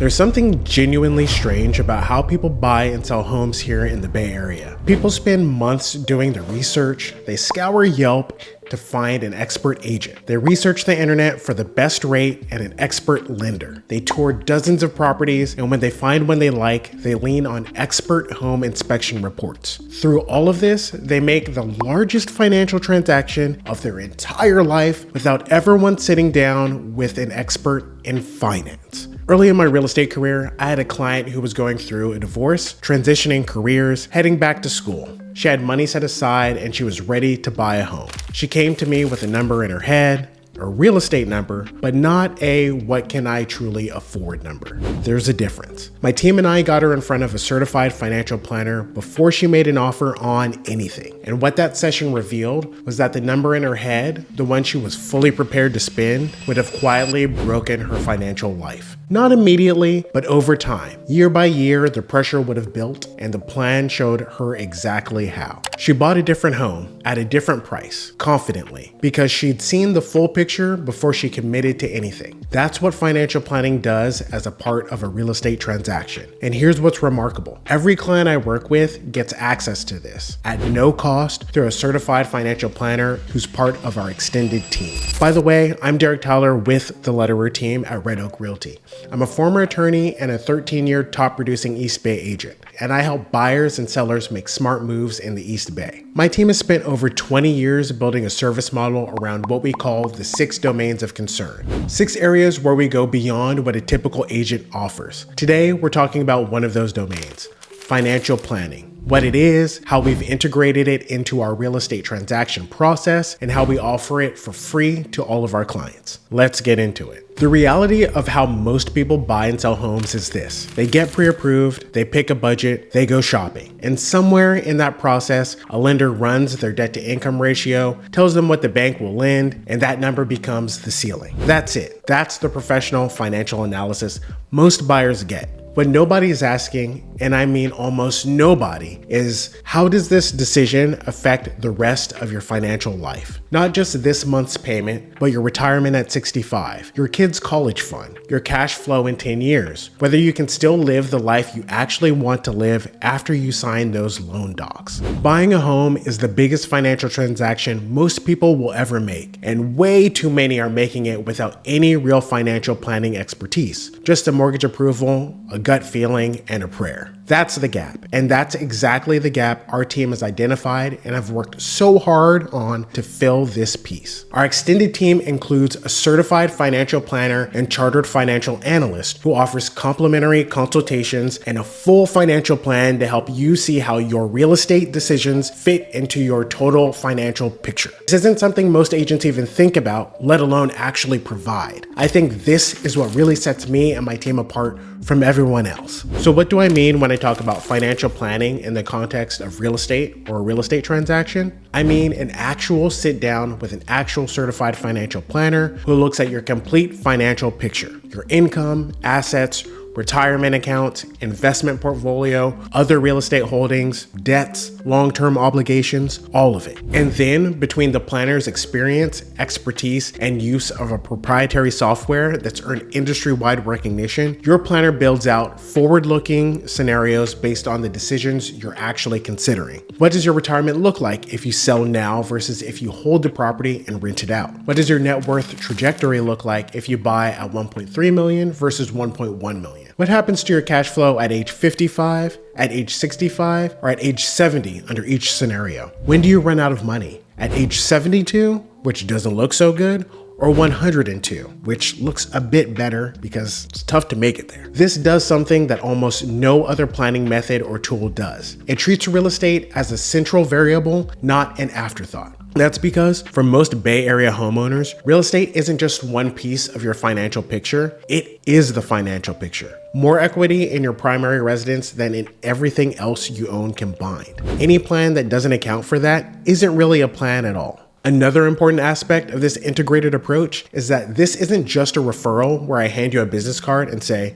There's something genuinely strange about how people buy and sell homes here in the Bay Area. People spend months doing the research. They scour Yelp to find an expert agent. They research the internet for the best rate and an expert lender. They tour dozens of properties, and when they find one they like, they lean on expert home inspection reports. Through all of this, they make the largest financial transaction of their entire life without ever once sitting down with an expert in finance. Early in my real estate career, I had a client who was going through a divorce, transitioning careers, heading back to school. She had money set aside and she was ready to buy a home. She came to me with a number in her head, a real estate number, but not a what can I truly afford number. There's a difference. My team and I got her in front of a certified financial planner before she made an offer on anything. And what that session revealed was that the number in her head, the one she was fully prepared to spend, would have quietly broken her financial life. Not immediately, but over time. Year by year, the pressure would have built, and the plan showed her exactly how. She bought a different home at a different price, confidently, because she'd seen the full picture before she committed to anything. That's what financial planning does as a part of a real estate transaction. And here's what's remarkable. Every client I work with gets access to this at no cost through a certified financial planner who's part of our extended team. By the way, I'm Derrick Tyler with the Letterer team at Red Oak Realty. I'm a former attorney and a 13-year top producing East Bay agent, and I help buyers and sellers make smart moves in the East Bay. My team has spent over 20 years building a service model around what we call the 6 domains of concern. 6 areas where we go beyond what a typical agent offers. Today, we're talking about one of those domains, financial planning. What it is, how we've integrated it into our real estate transaction process, and how we offer it for free to all of our clients. Let's get into it. The reality of how most people buy and sell homes is this. They get pre-approved, they pick a budget, they go shopping. And somewhere in that process, a lender runs their debt to income ratio, tells them what the bank will lend, and that number becomes the ceiling. That's it. That's the professional financial analysis most buyers get. What nobody is asking, and I mean almost nobody, is how does this decision affect the rest of your financial life? Not just this month's payment, but your retirement at 65, your kid's college fund, your cash flow in 10 years, whether you can still live the life you actually want to live after you sign those loan docs. Buying a home is the biggest financial transaction most people will ever make, and way too many are making it without any real financial planning expertise. Just a mortgage approval, a gut feeling, and a prayer. That's the gap. And that's exactly the gap our team has identified and have worked so hard on to fill this piece. Our extended team includes a certified financial planner and chartered financial analyst who offers complimentary consultations and a full financial plan to help you see how your real estate decisions fit into your total financial picture. This isn't something most agents even think about, let alone actually provide. I think this is what really sets me and my team apart from everyone else. So what do I mean when I talk about financial planning in the context of real estate or a real estate transaction? I mean an actual sit down with an actual certified financial planner who looks at your complete financial picture, your income, assets, retirement accounts, investment portfolio, other real estate holdings, debts, long-term obligations, all of it. And then between the planner's experience, expertise, and use of a proprietary software that's earned industry-wide recognition, your planner builds out forward-looking scenarios based on the decisions you're actually considering. What does your retirement look like if you sell now versus if you hold the property and rent it out? What does your net worth trajectory look like if you buy at 1.3 million versus 1.1 million? What happens to your cash flow at age 55, at age 65, or at age 70 under each scenario? When do you run out of money? At age 72, which doesn't look so good, or 102, which looks a bit better because it's tough to make it there. This does something that almost no other planning method or tool does. It treats real estate as a central variable, not an afterthought. That's because for most Bay Area homeowners, real estate isn't just one piece of your financial picture, it is the financial picture. More equity in your primary residence than in everything else you own combined. Any plan that doesn't account for that isn't really a plan at all. Another important aspect of this integrated approach is that this isn't just a referral where I hand you a business card and say,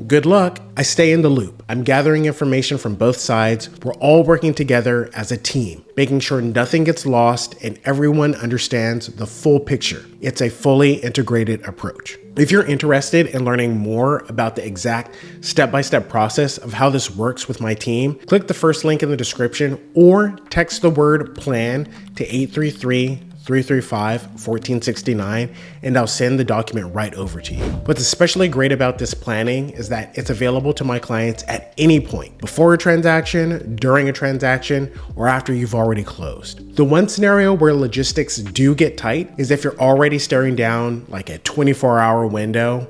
Good luck. I stay in the loop. I'm gathering information from both sides. We're all working together as a team, making sure nothing gets lost and everyone understands the full picture. It's a fully integrated approach. If you're interested in learning more about the exact step-by-step process of how this works with my team, click the first link in the description or text the word PLAN to 833-335-1469 and I'll send the document right over to you. What's especially great about this planning is that it's available to my clients at any point, before a transaction, during a transaction, or after you've already closed. The one scenario where logistics do get tight is if you're already staring down like a 24-hour window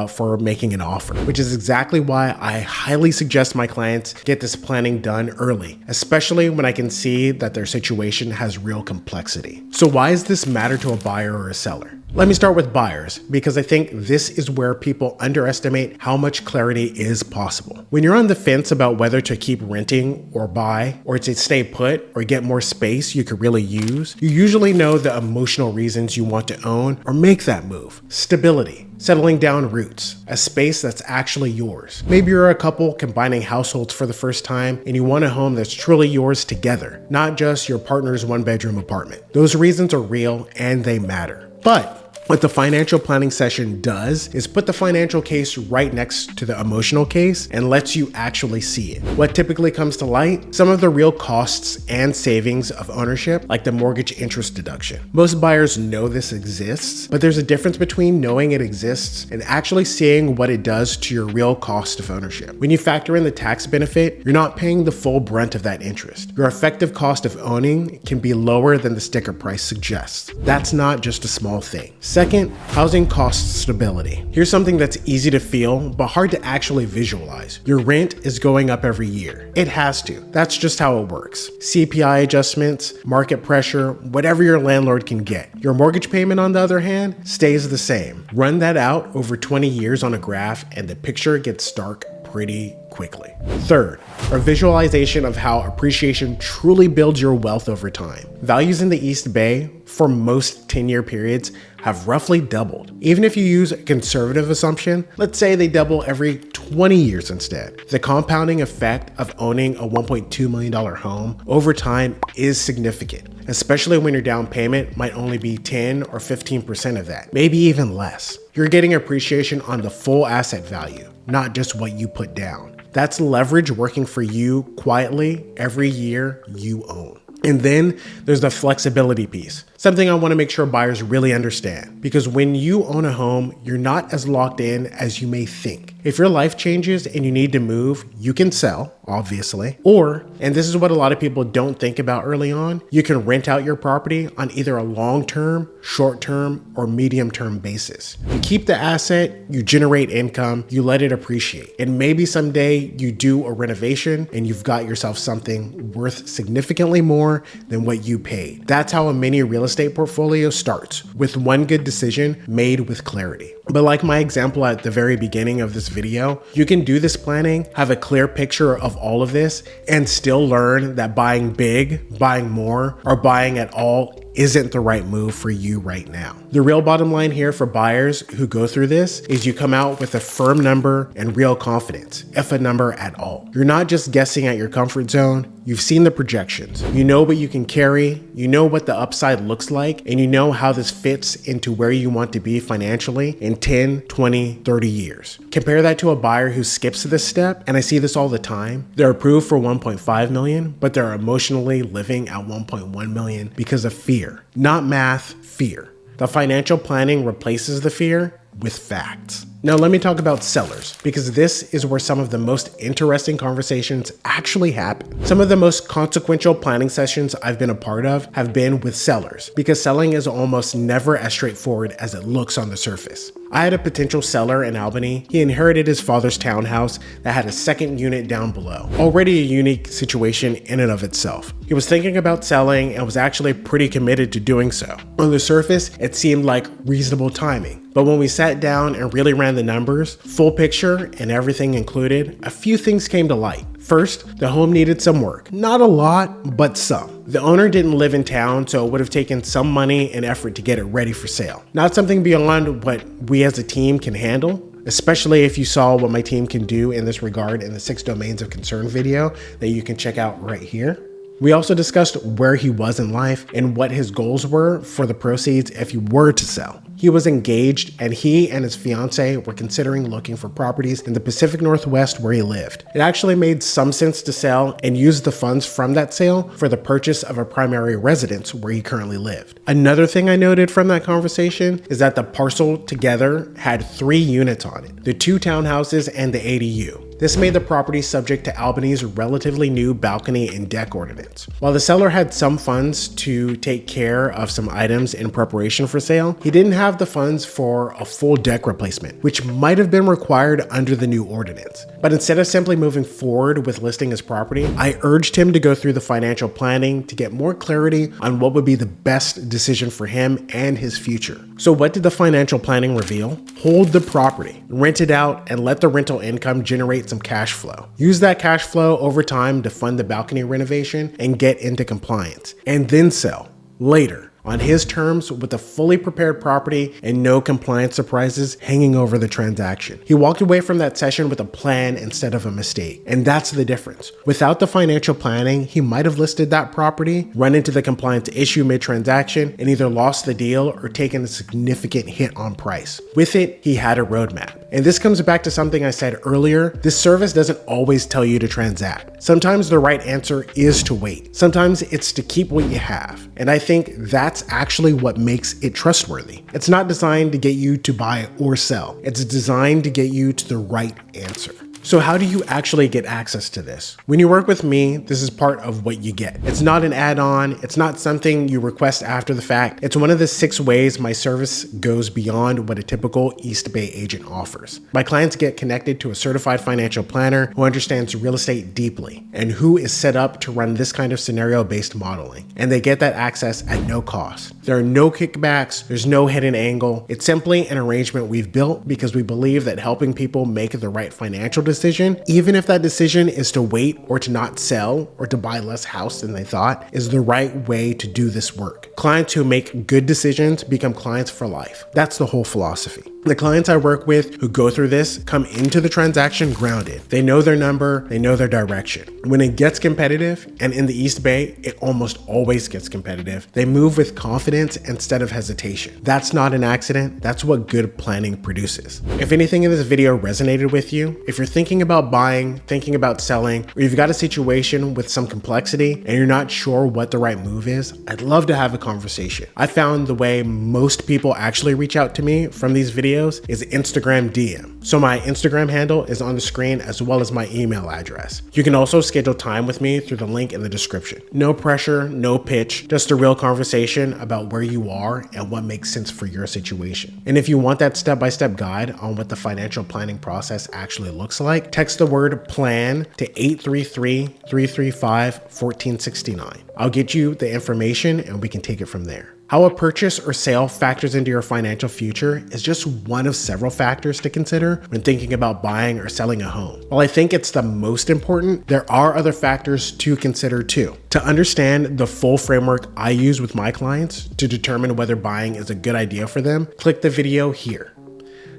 for making an offer, which is exactly why I highly suggest my clients get this planning done early, especially when I can see that their situation has real complexity. So why does this matter to a buyer or a seller? Let me start with buyers, because I think this is where people underestimate how much clarity is possible. When you're on the fence about whether to keep renting or buy, or to stay put or get more space you could really use, you usually know the emotional reasons you want to own or make that move. Stability, settling down roots, a space that's actually yours. Maybe you're a couple combining households for the first time and you want a home that's truly yours together, not just your partner's one-bedroom apartment. Those reasons are real and they matter. But what the financial planning session does is put the financial case right next to the emotional case and lets you actually see it. What typically comes to light? Some of the real costs and savings of ownership, like the mortgage interest deduction. Most buyers know this exists, but there's a difference between knowing it exists and actually seeing what it does to your real cost of ownership. When you factor in the tax benefit, you're not paying the full brunt of that interest. Your effective cost of owning can be lower than the sticker price suggests. That's not just a small thing. Second, housing cost stability. Here's something that's easy to feel, but hard to actually visualize. Your rent is going up every year. It has to. That's just how it works. CPI adjustments, market pressure, whatever your landlord can get. Your mortgage payment, on the other hand, stays the same. Run that out over 20 years on a graph and the picture gets stark pretty quickly. Third, a visualization of how appreciation truly builds your wealth over time. Values in the East Bay for most 10-year periods have roughly doubled. Even if you use a conservative assumption, let's say they double every 20 years instead. The compounding effect of owning a $1.2 million home over time is significant, especially when your down payment might only be 10 or 15% of that, maybe even less. You're getting appreciation on the full asset value, not just what you put down. That's leverage working for you quietly every year you own. And then there's the flexibility piece, something I want to make sure buyers really understand, because when you own a home, you're not as locked in as you may think. If your life changes and you need to move, you can sell, obviously, or, and this is what a lot of people don't think about early on, you can rent out your property on either a long-term, short-term, or medium-term basis. You keep the asset, you generate income, you let it appreciate, and maybe someday you do a renovation and you've got yourself something worth significantly more than what you paid. That's how a mini real estate portfolio starts, with one good decision made with clarity. But like my example at the very beginning of this video, you can do this planning, have a clear picture of all of this, and still learn that buying big, buying more, or buying at all isn't the right move for you right now. The real bottom line here for buyers who go through this is you come out with a firm number and real confidence, if a number at all. You're not just guessing at your comfort zone. You've seen the projections. You know what you can carry, you know what the upside looks like, and you know how this fits into where you want to be financially in 10, 20, 30 years. Compare that to a buyer who skips this step, and I see this all the time. They're approved for 1.5 million, but they're emotionally living at 1.1 million because of fear. Not math, fear. The financial planning replaces the fear with facts. Now let me talk about sellers, because this is where some of the most interesting conversations actually happen. Some of the most consequential planning sessions I've been a part of have been with sellers, because selling is almost never as straightforward as it looks on the surface. I had a potential seller in Albany. He inherited his father's townhouse that had a second unit down below. Already a unique situation in and of itself. He was thinking about selling and was actually pretty committed to doing so. On the surface, it seemed like reasonable timing. But when we sat down and really ran the numbers, full picture and everything included, a few things came to light. First, the home needed some work. Not a lot, but some. The owner didn't live in town, so it would have taken some money and effort to get it ready for sale. Not something beyond what we as a team can handle. especially if you saw what my team can do in this regard in the 6 domains of concern video that you can check out right here. We also discussed where he was in life and what his goals were for the proceeds if he were to sell. He was engaged, and he and his fiance were considering looking for properties in the Pacific Northwest where he lived. It actually made some sense to sell and use the funds from that sale for the purchase of a primary residence where he currently lived. Another thing I noted from that conversation is that the parcel together had 3 units on it, the 2 townhouses and the ADU. This made the property subject to Albany's relatively new balcony and deck ordinance. While the seller had some funds to take care of some items in preparation for sale, he didn't have the funds for a full deck replacement, which might have been required under the new ordinance. But instead of simply moving forward with listing his property, I urged him to go through the financial planning to get more clarity on what would be the best decision for him and his future. So what did the financial planning reveal? Hold the property, rent it out, and let the rental income generate some cash flow. Use that cash flow over time to fund the balcony renovation and get into compliance, and then sell later on his terms with a fully prepared property and no compliance surprises hanging over the transaction. He walked away from that session with a plan instead of a mistake, and that's the difference. Without the financial planning, he might have listed that property, run into the compliance issue mid-transaction, and either lost the deal or taken a significant hit on price. With it, he had a roadmap. And this comes back to something I said earlier. This service doesn't always tell you to transact. Sometimes the right answer is to wait. Sometimes it's to keep what you have. And I think that's actually what makes it trustworthy. It's not designed to get you to buy or sell. It's designed to get you to the right answer. So how do you actually get access to this? When you work with me, this is part of what you get. It's not an add-on. It's not something you request after the fact. It's one of the 6 ways my service goes beyond what a typical East Bay agent offers. My clients get connected to a certified financial planner who understands real estate deeply and who is set up to run this kind of scenario-based modeling. And they get that access at no cost. There are no kickbacks. There's no hidden angle. It's simply an arrangement we've built because we believe that helping people make the right financial decision, even if that decision is to wait or to not sell or to buy less house than they thought, is the right way to do this work. Clients who make good decisions become clients for life. That's the whole philosophy. The clients I work with who go through this come into the transaction grounded. They know their number, they know their direction. When it gets competitive, and in the East Bay, it almost always gets competitive, they move with confidence instead of hesitation. That's not an accident. That's what good planning produces. If anything in this video resonated with you, if you're thinking about buying, thinking about selling, or you've got a situation with some complexity and you're not sure what the right move is, I'd love to have a conversation. I found the way most people actually reach out to me from these videos is Instagram DM. So my Instagram handle is on the screen as well as my email address. You can also schedule time with me through the link in the description. No pressure, no pitch, just a real conversation about where you are and what makes sense for your situation. And if you want that step-by-step guide on what the financial planning process actually looks like, text the word PLAN to 833-335-1469. I'll get you the information and we can take it from there. How a purchase or sale factors into your financial future is just one of several factors to consider when thinking about buying or selling a home. While I think it's the most important, there are other factors to consider too. To understand the full framework I use with my clients to determine whether buying is a good idea for them, click the video here.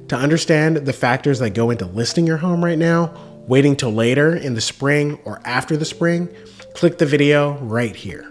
To understand the factors that go into listing your home right now, waiting till later in the spring or after the spring, click the video right here.